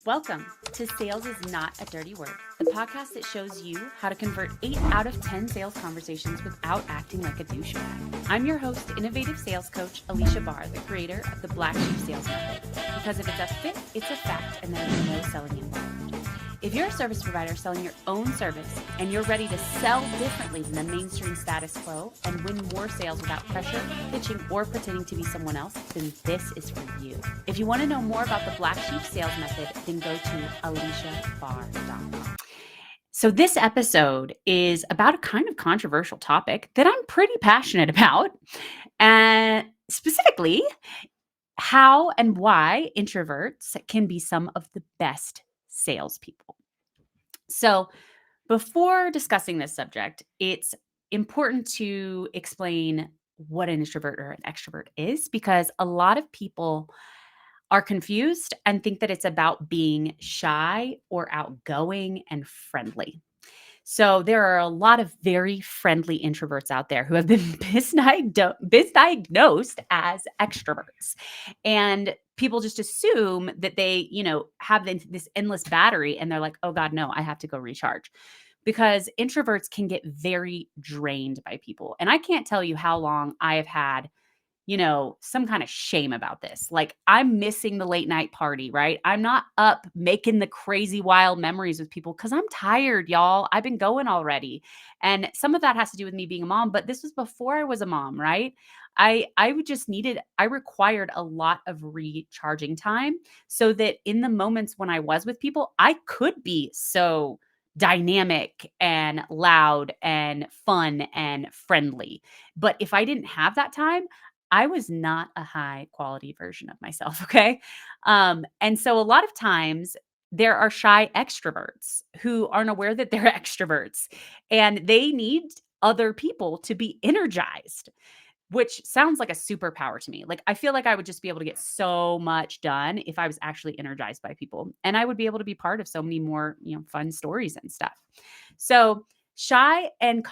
Welcome to Sales is Not a Dirty Word, the podcast that shows you how to convert 8 out of 10 sales conversations without acting like a douchebag. I'm your host, innovative sales coach, Aleasha Bahr, the creator of the Black Sheep Sales Method. Because if it's a fit, it's a fact, and there is no selling involved. If you're a service provider selling your own service and you're ready to sell differently than the mainstream status quo and win more sales without pressure, pitching, or pretending to be someone else, then this is for you. If you want to know more about the Black Sheep Sales Method, then go to aleashabahr.com. So this episode is about a kind of controversial topic that I'm pretty passionate about, and specifically how and why introverts can be some of the best salespeople. So before discussing this subject, it's important to explain what an introvert or an extrovert is, because a lot of people are confused and think that it's about being shy or outgoing and friendly. So there are a lot of very friendly introverts out there who have been misdiagnosed as extroverts. And people just assume that they, have this endless battery and they're like, oh God, no, I have to go recharge. Because introverts can get very drained by people. And I can't tell you how long I have had some kind of shame about this. Like, I'm missing the late night party, right? I'm not up making the crazy wild memories with people because I'm tired, y'all. I've been going already. And some of that has to do with me being a mom, but this was before I was a mom, right? I required a lot of recharging time so that in the moments when I was with people, I could be so dynamic and loud and fun and friendly. But if I didn't have that time, I was not a high quality version of myself. Okay. And so a lot of times there are shy extroverts who aren't aware that they're extroverts and they need other people to be energized, which sounds like a superpower to me. Like, I feel like I would just be able to get so much done if I was actually energized by people, and I would be able to be part of so many more, fun stories and stuff. So shy and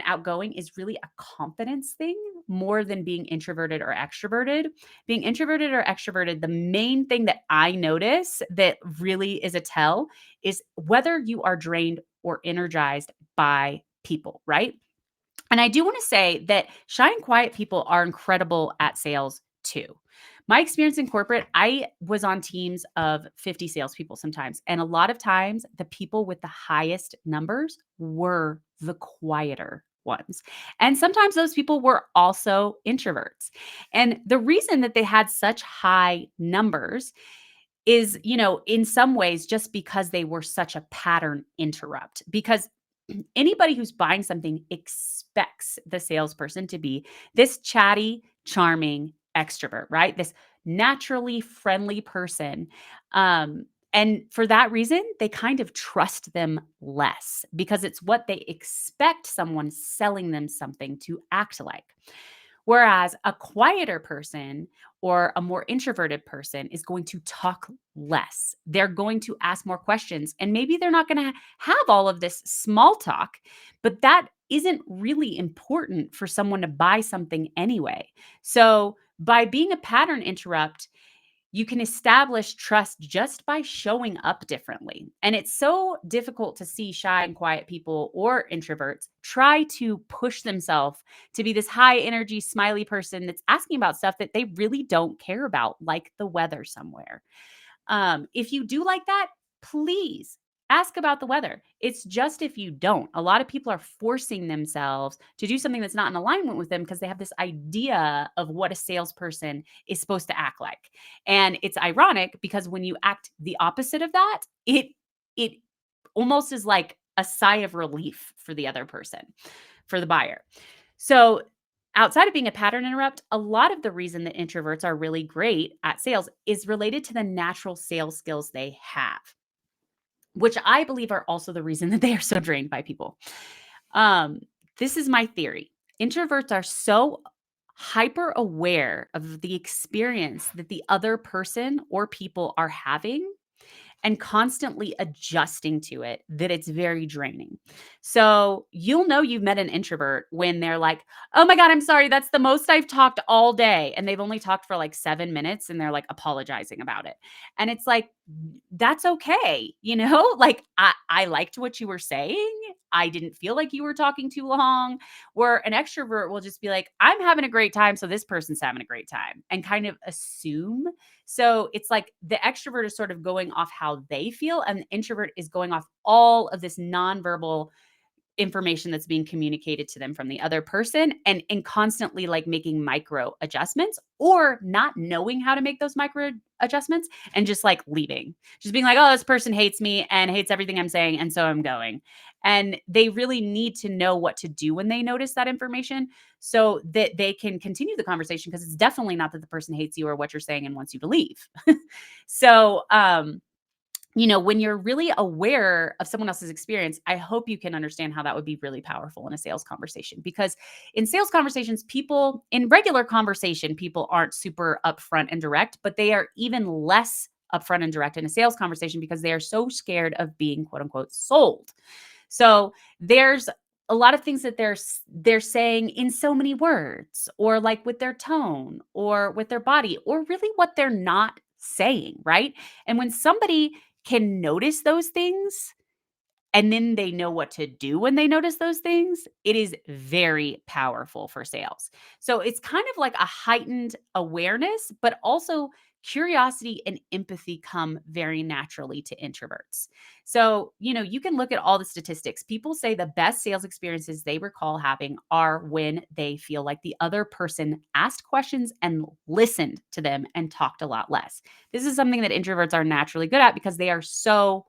outgoing is really a confidence thing more than being introverted or extroverted. Being introverted or extroverted, the main thing that I notice that really is a tell is whether you are drained or energized by people, right? And I do want to say that shy and quiet people are incredible at sales too. My experience in corporate, I was on teams of 50 salespeople sometimes. And a lot of times, the people with the highest numbers were the quieter ones. And sometimes those people were also introverts. And the reason that they had such high numbers is, in some ways, just because they were such a pattern interrupt. Because anybody who's buying something expects the salesperson to be this chatty, charming extrovert, right? This naturally friendly person. And for that reason, they kind of trust them less because it's what they expect someone selling them something to act like. Whereas a quieter person or a more introverted person is going to talk less. They're going to ask more questions. And maybe they're not going to have all of this small talk, but that isn't really important for someone to buy something anyway. So by being a pattern interrupt, you can establish trust just by showing up differently. And it's so difficult to see shy and quiet people or introverts try to push themselves to be this high energy, smiley person that's asking about stuff that they really don't care about, like the weather somewhere. If you do like that, please ask about the weather. It's just if you don't. A lot of people are forcing themselves to do something that's not in alignment with them because they have this idea of what a salesperson is supposed to act like. And it's ironic because when you act the opposite of that, it almost is like a sigh of relief for the other person, for the buyer. So outside of being a pattern interrupt, a lot of the reason that introverts are really great at sales is related to the natural sales skills they have, which I believe are also the reason that they are so drained by people. This is my theory. Introverts are so hyper aware of the experience that the other person or people are having and constantly adjusting to it that it's very draining. So you'll know you've met an introvert when they're like, oh my God, I'm sorry. That's the most I've talked all day. And they've only talked for like 7 minutes and they're like apologizing about it. And it's like, that's okay. Like I liked what you were saying. I didn't feel like you were talking too long. Where an extrovert will just be like, I'm having a great time. So this person's having a great time and kind of assume. So it's like the extrovert is sort of going off how they feel, and the introvert is going off all of this nonverbal information that's being communicated to them from the other person, and constantly like making micro adjustments or not knowing how to make those micro adjustments and just like leaving, just being like, oh, this person hates me and hates everything I'm saying, and so I'm going. And they really need to know what to do when they notice that information so that they can continue the conversation, because it's definitely not that the person hates you or what you're saying and wants you to leave. So when you're really aware of someone else's experience, I hope you can understand how that would be really powerful in a sales conversation. Because in sales conversations, in regular conversation, people aren't super upfront and direct, but they are even less upfront and direct in a sales conversation because they are so scared of being quote unquote sold. So there's a lot of things that they're saying in so many words, or like with their tone or with their body, or really what they're not saying, right? And when somebody can notice those things, and then they know what to do when they notice those things, it is very powerful for sales. So it's kind of like a heightened awareness, but also curiosity and empathy come very naturally to introverts. So you can look at all the statistics. People say the best sales experiences they recall having are when they feel like the other person asked questions and listened to them and talked a lot less. This is something that introverts are naturally good at because they are so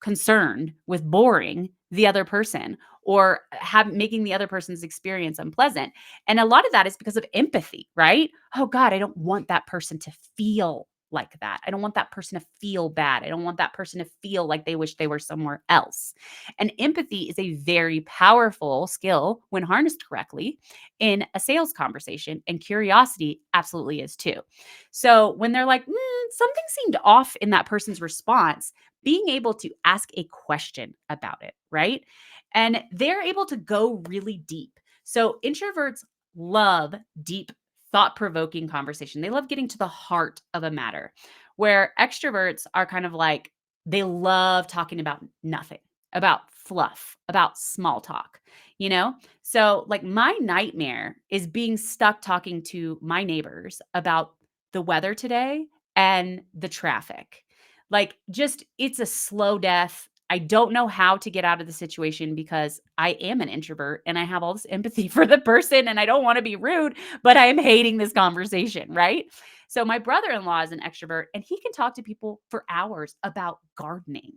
concerned with boring the other person or making the other person's experience unpleasant. And a lot of that is because of empathy, right? Oh God, I don't want that person to feel like that. I don't want that person to feel bad. I don't want that person to feel like they wish they were somewhere else. And empathy is a very powerful skill when harnessed correctly in a sales conversation, and curiosity absolutely is too. So when they're like, something seemed off in that person's response, being able to ask a question about it, right? And they're able to go really deep. So introverts love deep, thought provoking conversation. They love getting to the heart of a matter, where extroverts are kind of like, they love talking about nothing, about fluff, about small talk, you know? So, like, my nightmare is being stuck talking to my neighbors about the weather today and the traffic. Like, just it's a slow death. I don't know how to get out of the situation because I am an introvert and I have all this empathy for the person and I don't want to be rude, but I am hating this conversation, right? So my brother-in-law is an extrovert and he can talk to people for hours about gardening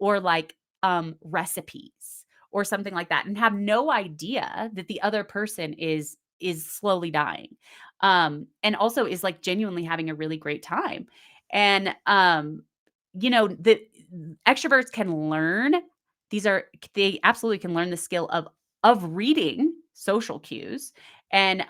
or like recipes or something like that, and have no idea that the other person is slowly dying, and also is like genuinely having a really great time. And the extroverts can learn, they absolutely can learn the skill of reading social cues, and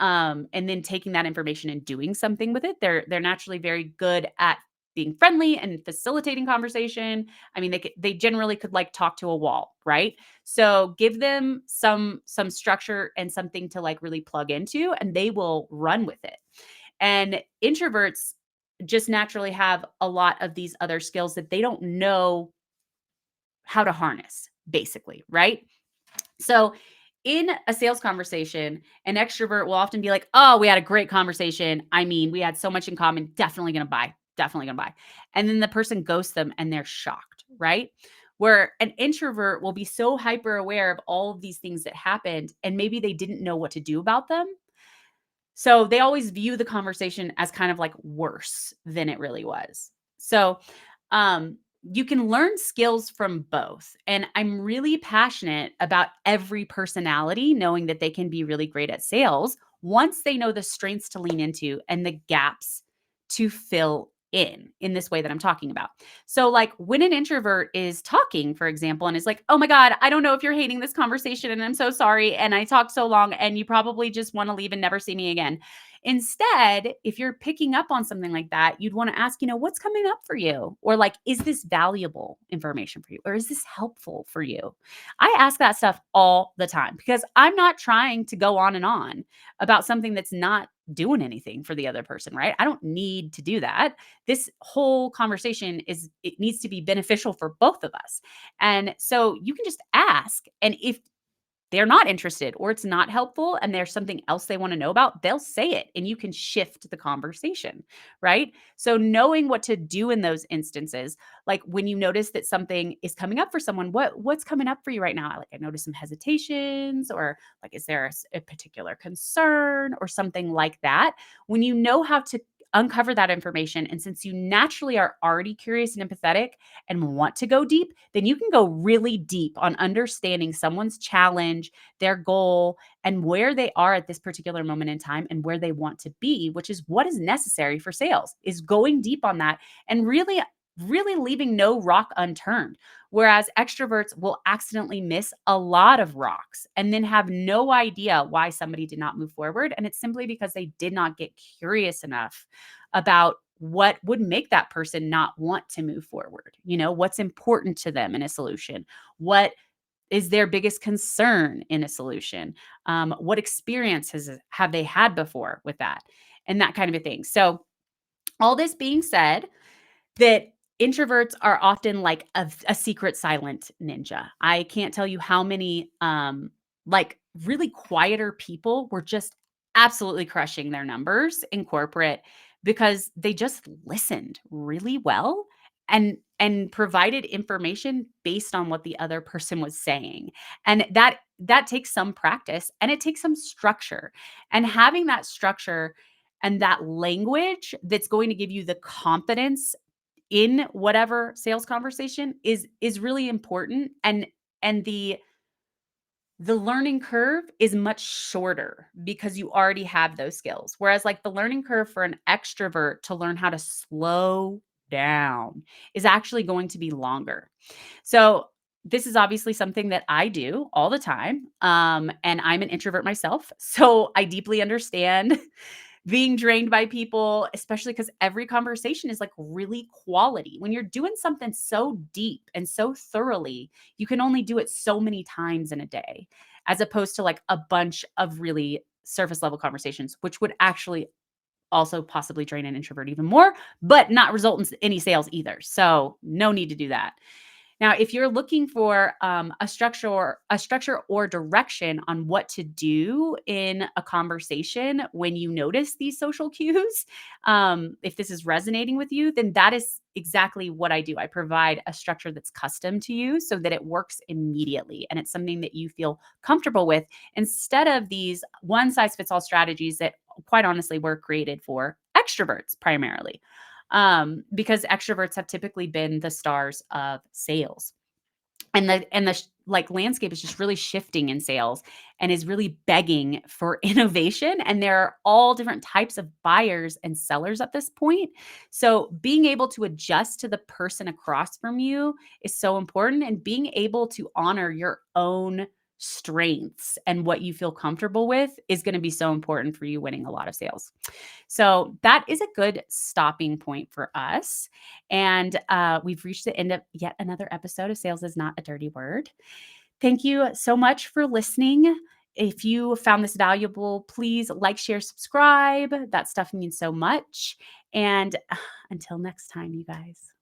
then taking that information and doing something with it. They're naturally very good at being friendly and facilitating conversation. I mean, they generally could like talk to a wall, right? So give them some structure and something to like really plug into, and they will run with it. And introverts just naturally have a lot of these other skills that they don't know how to harness, basically, right? So in a sales conversation, an extrovert will often be like, oh, we had a great conversation. I mean, we had so much in common. Definitely going to buy. Definitely going to buy. And then the person ghosts them and they're shocked, right? Where an introvert will be so hyper aware of all of these things that happened and maybe they didn't know what to do about them. So they always view the conversation as kind of like worse than it really was. So um, you can learn skills from both. And I'm really passionate about every personality knowing that they can be really great at sales once they know the strengths to lean into and the gaps to fill in this way that I'm talking about. So like when an introvert is talking, for example, and is like, "Oh my god, I don't know if you're hating this conversation and I'm so sorry and I talked so long and you probably just want to leave and never see me again." Instead, if you're picking up on something like that, you'd want to ask, what's coming up for you? Or like, is this valuable information for you? Or is this helpful for you? I ask that stuff all the time because I'm not trying to go on and on about something that's not doing anything for the other person, right? I don't need to do that. This whole conversation it needs to be beneficial for both of us. And so you can just ask. And if they're not interested or it's not helpful and there's something else they want to know about, they'll say it and you can shift the conversation, right? So knowing what to do in those instances, like when you notice that something is coming up for someone, what's coming up for you right now? Like I noticed some hesitations or like is there a particular concern or something like that? When you know how to uncover that information and since you naturally are already curious and empathetic and want to go deep, then you can go really deep on understanding someone's challenge, their goal, and where they are at this particular moment in time and where they want to be, which is what is necessary for sales, is going deep on that and really leaving no rock unturned. Whereas extroverts will accidentally miss a lot of rocks and then have no idea why somebody did not move forward. And it's simply because they did not get curious enough about what would make that person not want to move forward. What's important to them in a solution? What is their biggest concern in a solution? What experiences have they had before with that? And that kind of a thing. So, all this being said, that introverts are often like a secret silent ninja. I can't tell you how many like really quieter people were just absolutely crushing their numbers in corporate because they just listened really well and provided information based on what the other person was saying. And that takes some practice and it takes some structure. And having that structure and that language that's going to give you the confidence in whatever sales conversation is really important and the learning curve is much shorter because you already have those skills. Whereas like the learning curve for an extrovert to learn how to slow down is actually going to be longer. So this is obviously something that I do all the time. And I'm an introvert myself. So I deeply understand being drained by people, especially because every conversation is like really quality. When you're doing something so deep and so thoroughly, you can only do it so many times in a day, as opposed to like a bunch of really surface level conversations, which would actually also possibly drain an introvert even more, but not result in any sales either. So, no need to do that. Now, if you're looking for a structure or direction on what to do in a conversation when you notice these social cues, if this is resonating with you, then that is exactly what I do. I provide a structure that's custom to you so that it works immediately and it's something that you feel comfortable with instead of these one size fits all strategies that quite honestly were created for extroverts primarily, because extroverts have typically been the stars of sales. And the landscape is just really shifting in sales and is really begging for innovation, and there are all different types of buyers and sellers at this point. So being able to adjust to the person across from you is so important, and being able to honor your own strengths and what you feel comfortable with is going to be so important for you winning a lot of sales. So that is a good stopping point for us. And we've reached the end of yet another episode of Sales is Not a Dirty Word. Thank you so much for listening. If you found this valuable, please like, share, subscribe. That stuff means so much. And until next time, you guys.